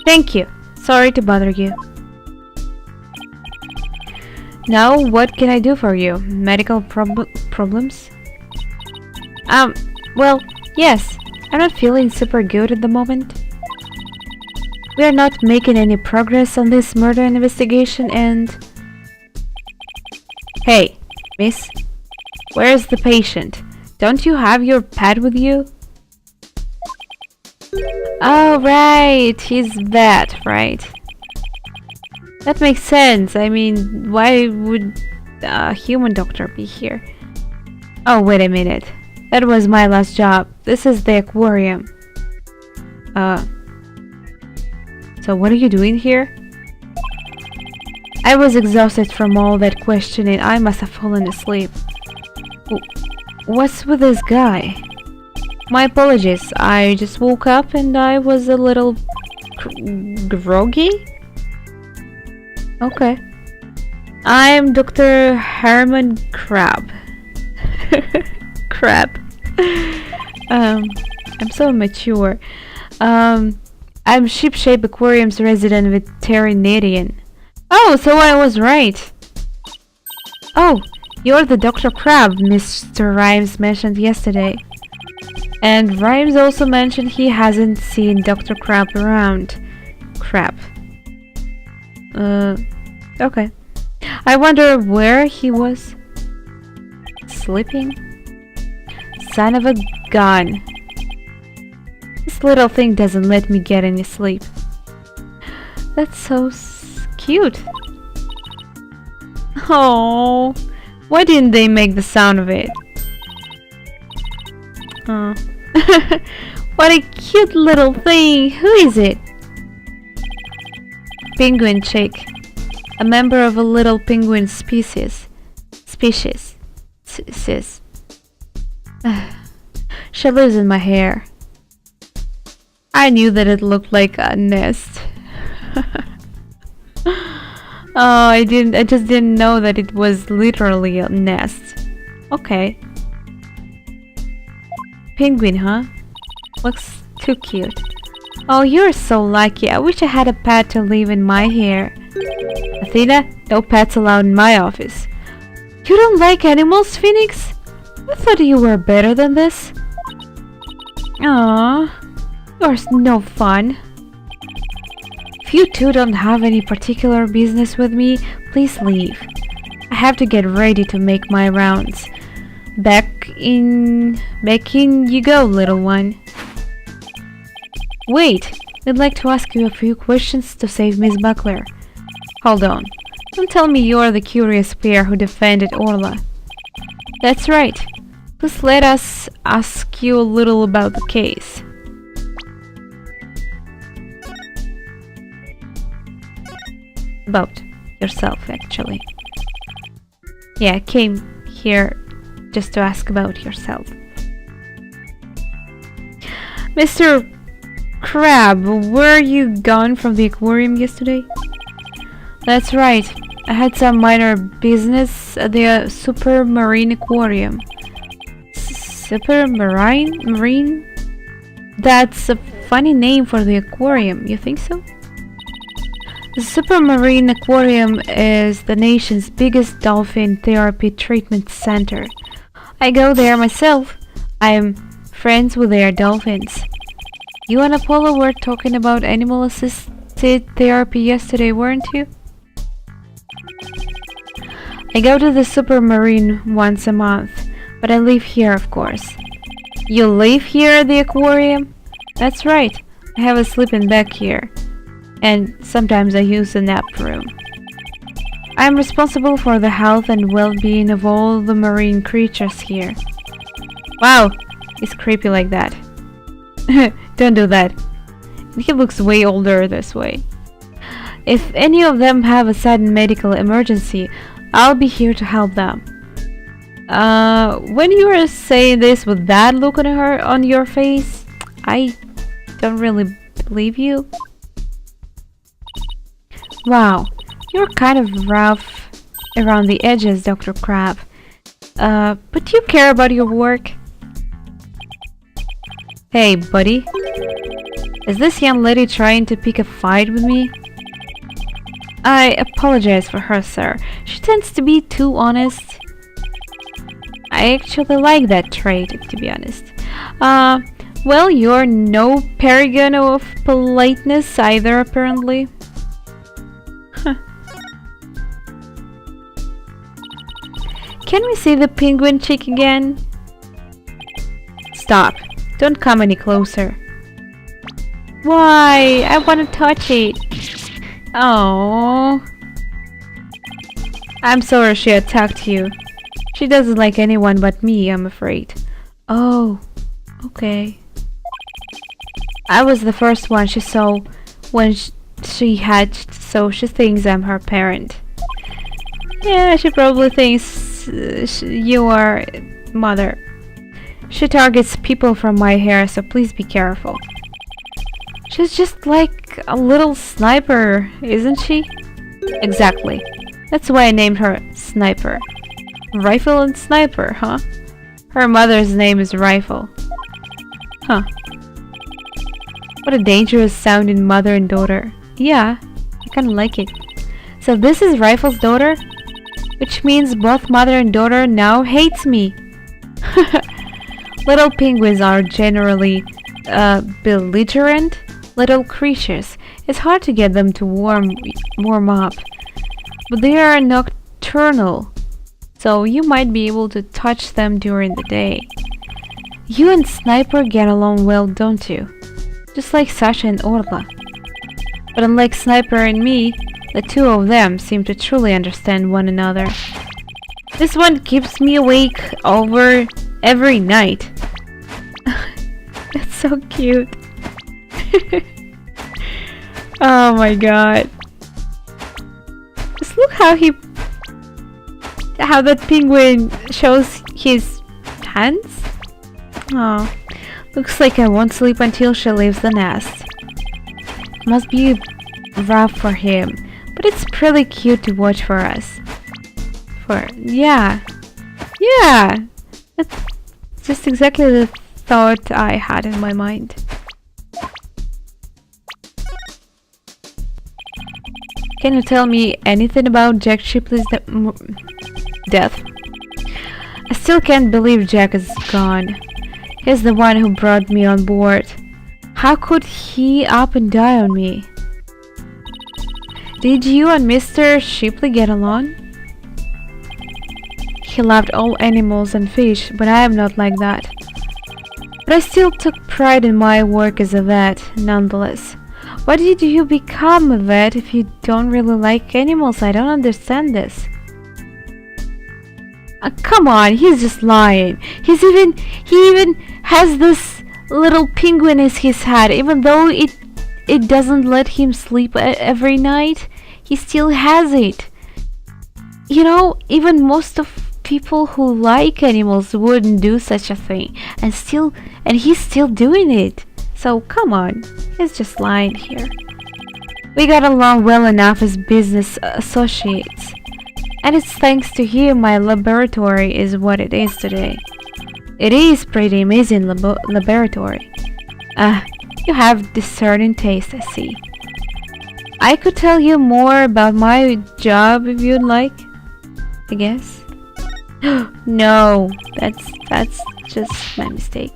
Thank you. Sorry to bother you. Now, what can I do for you? Medical problems? Well, yes. I'm not feeling super good at the moment. We are not making any progress on this murder investigation and... Hey, miss. Where's the patient? Don't you have your pet with you? Oh, right. He's bad, right? That makes sense. I mean, why would a human doctor be here? Oh, wait a minute. That was my last job. This is the aquarium. So what are you doing here? I was exhausted from all that questioning. I must have fallen asleep. What's with this guy? My apologies. I just woke up and I was a little groggy? Okay. I'm Dr. Herman Crab. Crab. I'm so mature. I'm Ship-Shape Aquarium's resident veterinarian. Oh, so I was right. Oh, you're the Dr. Crab Mr. Rhymes mentioned yesterday. And Rhymes also mentioned he hasn't seen Dr. Crab around. Crab. Okay. I wonder where he was. Sleeping? Son of a gun. This little thing doesn't let me get any sleep. That's so cute. Oh, why didn't they make the sound of it? Oh. What a cute little thing. Who is it? Penguin chick. A member of a little penguin species. Sis. She lives in my hair. I knew that it looked like a nest. Oh, I just didn't know that it was literally a nest. Okay. Penguin, huh? Looks too cute. Oh, you're so lucky. I wish I had a pet to live in my hair. Athena, no pets allowed in my office. You don't like animals, Phoenix? I thought you were better than this. Aww, you're no fun. If you two don't have any particular business with me, please leave. I have to get ready to make my rounds. Back in you go, little one. Wait, I'd like to ask you a few questions to save Miss Buckler. Hold on. Don't tell me you're the curious pair who defended Orla. That's right. Please let us ask you a little about the case. About yourself, actually. Yeah, I came here just to ask about yourself. Mr. Crab, were you gone from the aquarium yesterday? That's right. I had some minor business at the Supermarine Aquarium. Supermarine? That's a funny name for the aquarium, you think so? The Supermarine Aquarium is the nation's biggest dolphin therapy treatment center. I go there myself. I'm friends with their dolphins. You and Apollo were talking about animal-assisted therapy yesterday, weren't you? I go to the Supermarine once a month, but I live here, of course. You live here at the aquarium? That's right. I have a sleeping bag here. And sometimes I use the nap room. I am responsible for the health and well-being of all the marine creatures here. Wow, he's creepy like that. Don't do that. He looks way older this way. If any of them have a sudden medical emergency, I'll be here to help them. When you were saying this with that look on your face, I don't really believe you. Wow, you're kind of rough around the edges, Dr. Crab. But do you care about your work? Hey, buddy. Is this young lady trying to pick a fight with me? I apologize for her, sir. She tends to be too honest. I actually like that trait, to be honest. Well, you're no paragon of politeness either, apparently. Huh. Can we see the penguin chick again? Stop. Don't come any closer. Why? I want to touch it. Oh, I'm sorry she attacked you. She doesn't like anyone but me, I'm afraid. Oh, okay. I was the first one she saw when she hatched, so she thinks I'm her parent. Yeah, she probably thinks you are mother. She targets people from my hair, so please be careful. She's just like a little sniper, isn't she? Exactly. That's why I named her Sniper. Rifle and Sniper, huh? Her mother's name is Rifle. Huh. What a dangerous sounding mother and daughter. Yeah, I kinda like it. So this is Rifle's daughter? Which means both mother and daughter now hates me. Little penguins are generally belligerent little creatures. It's hard to get them to warm up. But they are nocturnal, so you might be able to touch them during the day. You and Sniper get along well, don't you? Just like Sasha and Orla. But unlike Sniper and me, the two of them seem to truly understand one another. This one keeps me awake over every night. That's so cute. Oh my god. Just look how that penguin shows his hands. Oh, looks like I won't sleep until she leaves the nest. Must be rough for him, but it's pretty cute to watch for us. Yeah, that's just exactly the thought I had in my mind. Can you tell me anything about Jack Shipley's death? I still can't believe Jack is gone. He's the one who brought me on board. How could he up and die on me? Did you and Mr. Shipley get along? He loved all animals and fish, but I am not like that. But I still took pride in my work as a vet, nonetheless. Why did you become a vet if you don't really like animals? I don't understand this. Come on, he's just lying. He even has this little penguin as his hat, even though it doesn't let him sleep every night. He still has it. You know, even most of people who like animals wouldn't do such a thing, and he's still doing it. So come on, he's just lying here. We got along well enough as business associates, and it's thanks to him my laboratory is what it is today. It is pretty amazing laboratory. You have discerning taste, I see. I could tell you more about my job if you'd like, I guess. No, that's just my mistake.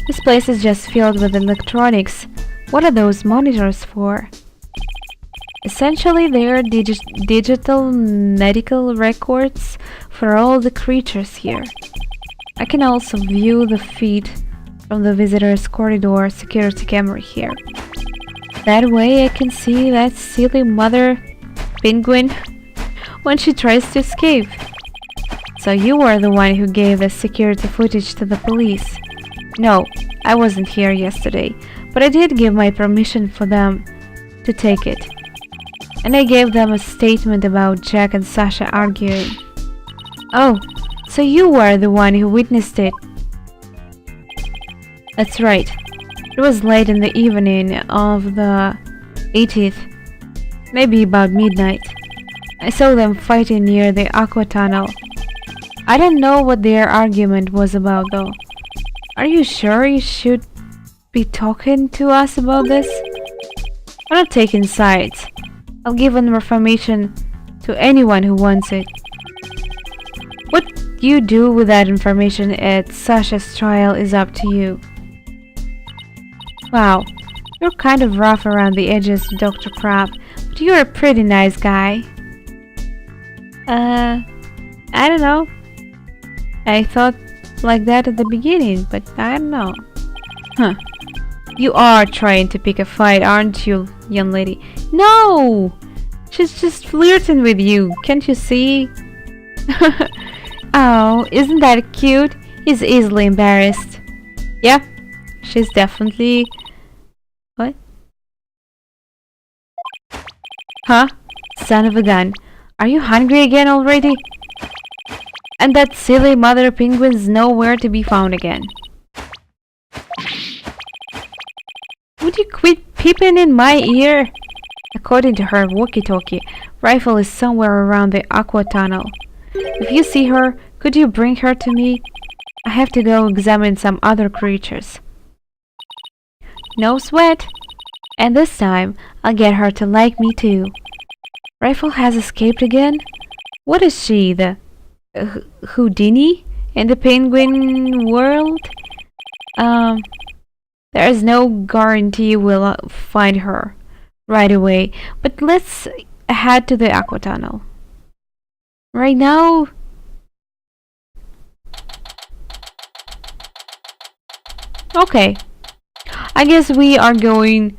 This place is just filled with electronics. What are those monitors for? Essentially, they are digital medical records for all the creatures here. I can also view the feet from the visitors corridor security camera here. That way I can see that silly mother penguin when she tries to escape. So you were the one who gave the security footage to the police. No, I wasn't here yesterday, but I did give my permission for them to take it. And I gave them a statement about Jack and Sasha arguing. Oh, so you were the one who witnessed it. That's right. It was late in the evening of the 18th, maybe about midnight. I saw them fighting near the aqua tunnel. I don't know what their argument was about though. Are you sure you should be talking to us about this? I'm not taking sides. I'll give information to anyone who wants it. What you do with that information at Sasha's trial is up to you. Wow, you're kind of rough around the edges, Dr. Crab, but you're a pretty nice guy. I don't know. I thought like that at the beginning, but I don't know. Huh. You are trying to pick a fight, aren't you, young lady? No! She's just flirting with you, can't you see? Oh, isn't that cute? He's easily embarrassed. Yeah, she's definitely... What? Huh? Son of a gun. Are you hungry again already? And that silly mother penguin's nowhere to be found again. Would you quit peeping in my ear? According to her walkie-talkie, Rifle is somewhere around the aqua tunnel. If you see her, could you bring her to me? I have to go examine some other creatures. No sweat. And this time, I'll get her to like me too. Rifle has escaped again? What is she, the Houdini in the penguin world? There is no guarantee we'll find her right away, but let's head to the aqua tunnel. Right now... Okay. I guess we are going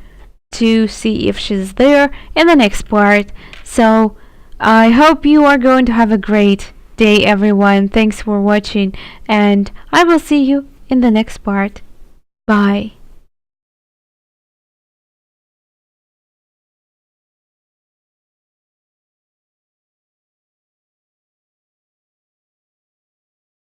to see if she's there in the next part. So, I hope you are going to have a great day, everyone. Thanks for watching, and I will see you in the next part. Bye.